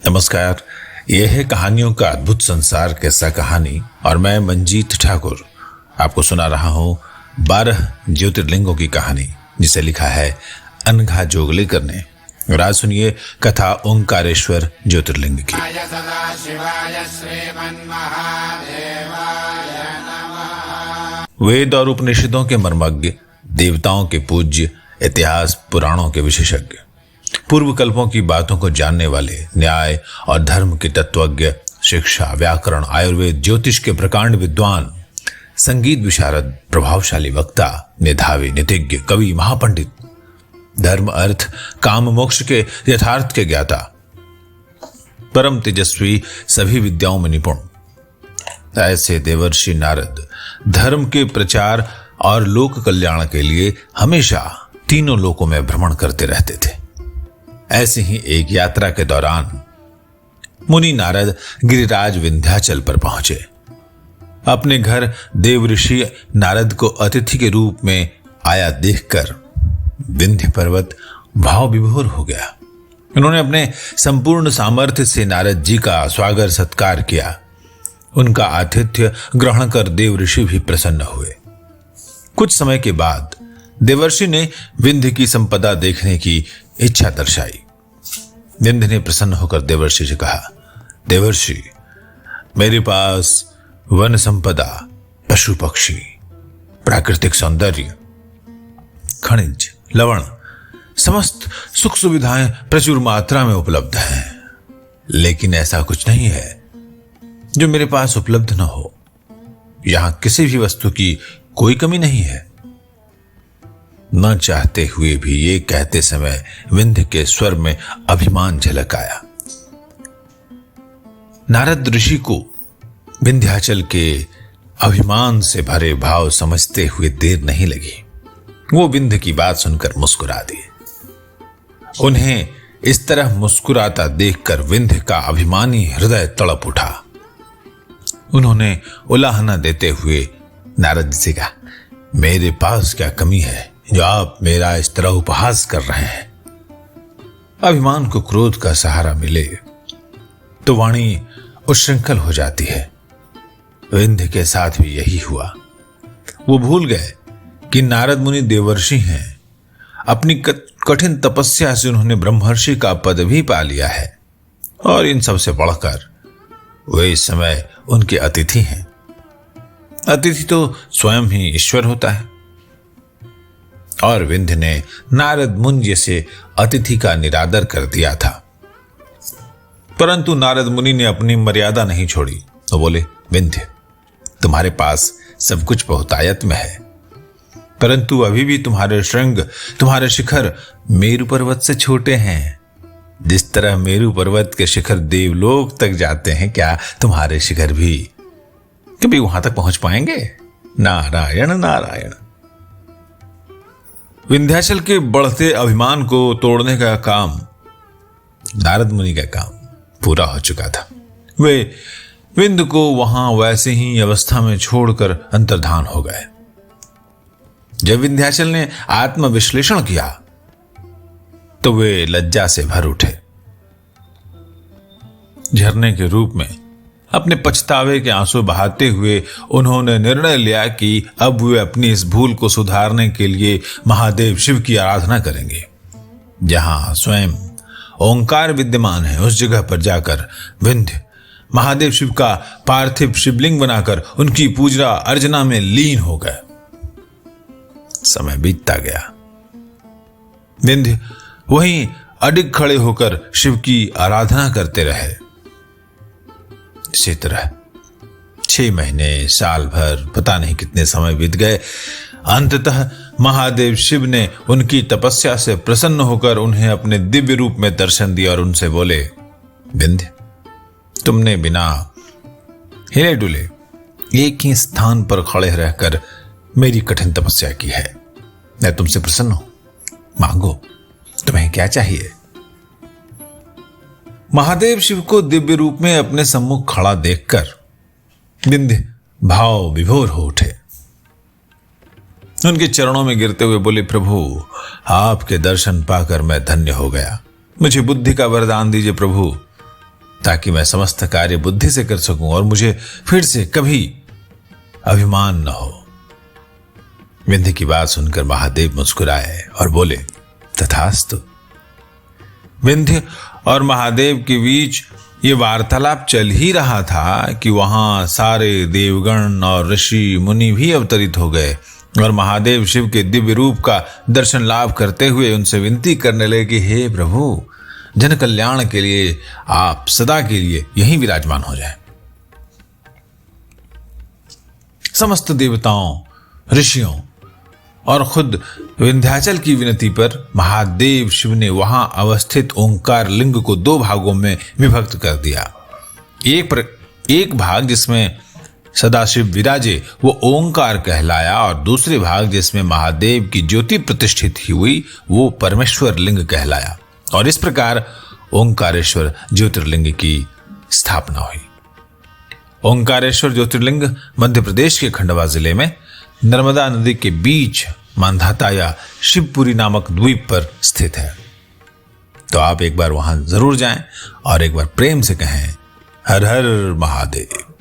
नमस्कार। यह है कहानियों का अद्भुत संसार कैसा कहानी और मैं मंजीत ठाकुर आपको सुना रहा हूं 12 ज्योतिर्लिंगों की कहानी, जिसे लिखा है अनघा जोगलेकर ने। और आज सुनिए कथा ओंकारेश्वर ज्योतिर्लिंग की। वेद और उपनिषदों के मर्मज्ञ, देवताओं के पूज्य, इतिहास पुराणों के विशेषज्ञ, पूर्व कल्पों की बातों को जानने वाले, न्याय और धर्म के तत्वज्ञ, शिक्षा, व्याकरण, आयुर्वेद, ज्योतिष के प्रकांड विद्वान, संगीत विशारद, प्रभावशाली वक्ता, मेधावी, नीतिज्ञ, कवि, महापंडित, धर्म, अर्थ, काम, मोक्ष के यथार्थ के ज्ञाता, परम तेजस्वी, सभी विद्याओं में निपुण, ऐसे देवर्षि नारद धर्म के प्रचार और लोक कल्याण के लिए हमेशा तीनों लोकों में भ्रमण करते रहते थे। ऐसी ही एक यात्रा के दौरान मुनि नारद गिरिराज विंध्याचल पर पहुंचे। अपने घर देव ऋषि नारद को अतिथि के रूप में आया देखकर विंध्य पर्वत भाव विभोर हो गया। उन्होंने अपने संपूर्ण सामर्थ्य से नारद जी का स्वागत सत्कार किया। उनका आतिथ्य ग्रहण कर देव ऋषि भी प्रसन्न हुए। कुछ समय के बाद देवर्षि ने विंध्य की संपदा देखने की इच्छा दर्शाई। विंध्य ने प्रसन्न होकर देवर्षि से कहा, देवर्षि, मेरे पास वन संपदा, पशु पक्षी, प्राकृतिक सौंदर्य, खनिज, लवण, समस्त सुख सुविधाएं प्रचुर मात्रा में उपलब्ध हैं, लेकिन ऐसा कुछ नहीं है जो मेरे पास उपलब्ध न हो। यहां किसी भी वस्तु की कोई कमी नहीं है। न चाहते हुए भी ये कहते समय विंध्य के स्वर में अभिमान झलक आया। नारद ऋषि को विंध्याचल के अभिमान से भरे भाव समझते हुए देर नहीं लगी। वो विंध्य की बात सुनकर मुस्कुरा दिए। उन्हें इस तरह मुस्कुराता देखकर विंध्य का अभिमानी हृदय तड़प उठा। उन्होंने उलाहना देते हुए नारद जी से कहा, मेरे पास क्या कमी है जो आप मेरा इस तरह उपहास कर रहे हैं। अभिमान को क्रोध का सहारा मिले तो वाणी उच्छृंखल हो जाती है। विंध्य के साथ भी यही हुआ। वो भूल गए कि नारद मुनि देवर्षि हैं। अपनी कठिन तपस्या से उन्होंने ब्रह्मर्षि का पद भी पा लिया है और इन सब से बढ़कर वे इस समय उनके अतिथि हैं। अतिथि तो स्वयं ही ईश्वर होता है। और विंध्य ने नारद मुनि जैसे अतिथि का निरादर कर दिया था, परंतु नारद मुनि ने अपनी मर्यादा नहीं छोड़ी। तो बोले, विंध्य, तुम्हारे पास सब कुछ बहुतायत में है, परंतु अभी भी तुम्हारे श्रृंग, तुम्हारे शिखर मेरु पर्वत से छोटे हैं। जिस तरह मेरु पर्वत के शिखर देवलोक तक जाते हैं, क्या तुम्हारे शिखर भी कभी वहां तक पहुंच पाएंगे? नारायण नारायण। विंध्याचल के बढ़ते अभिमान को तोड़ने का काम, नारद मुनि का काम पूरा हो चुका था। वे विंध्य को वहां वैसे ही अवस्था में छोड़कर अंतर्धान हो गए। जब विंध्याचल ने आत्मविश्लेषण किया तो वे लज्जा से भर उठे। झरने के रूप में अपने पछतावे के आंसू बहाते हुए उन्होंने निर्णय लिया कि अब वे अपनी इस भूल को सुधारने के लिए महादेव शिव की आराधना करेंगे। जहां स्वयं ओंकार विद्यमान है, उस जगह पर जाकर विंध्य महादेव शिव का पार्थिव शिवलिंग बनाकर उनकी पूजा अर्चना में लीन हो गए। समय बीतता गया। विंध्य वहीं अडिग खड़े होकर शिव की आराधना करते रहे। इसी तरह 6 महीने, साल भर, पता नहीं कितने समय बीत गए। अंततः महादेव शिव ने उनकी तपस्या से प्रसन्न होकर उन्हें अपने दिव्य रूप में दर्शन दिया और उनसे बोले, विंध्य, तुमने बिना हिले डुले एक ही स्थान पर खड़े रहकर मेरी कठिन तपस्या की है। मैं तुमसे प्रसन्न हूं, मांगो, तुम्हें क्या चाहिए? महादेव शिव को दिव्य रूप में अपने सम्मुख खड़ा देखकर विंध्य भाव विभोर हो उठे। उनके चरणों में गिरते हुए बोले, प्रभु, आपके दर्शन पाकर मैं धन्य हो गया। मुझे बुद्धि का वरदान दीजिए प्रभु। ताकि मैं समस्त कार्य बुद्धि से कर सकूं और मुझे फिर से कभी अभिमान न हो। विंध्य की बात सुनकर महादेव मुस्कुराए और बोले, तथास्तु। विंध्य और महादेव के बीच ये वार्तालाप चल ही रहा था कि वहां सारे देवगण और ऋषि मुनि भी अवतरित हो गए और महादेव शिव के दिव्य रूप का दर्शन लाभ करते हुए उनसे विनती करने लगे कि हे प्रभु, जन कल्याण के लिए आप सदा के लिए यहीं विराजमान हो जाएं। समस्त देवताओं, ऋषियों और खुद विंध्याचल की विनती पर महादेव शिव ने वहां अवस्थित ओंकार लिंग को 2 भागों में विभक्त कर दिया। एक भाग जिसमें सदाशिव विराजे वो ओंकार कहलाया और दूसरे भाग जिसमें महादेव की ज्योति प्रतिष्ठित हुई वो परमेश्वर लिंग कहलाया। और इस प्रकार ओंकारेश्वर ज्योतिर्लिंग की स्थापना हुई। ओंकारेश्वर ज्योतिर्लिंग मध्य प्रदेश के खंडवा जिले में नर्मदा नदी के बीच मांधाता या शिवपुरी नामक द्वीप पर स्थित है। तो आप एक बार वहां जरूर जाएं और एक बार प्रेम से कहें, हर हर महादेव।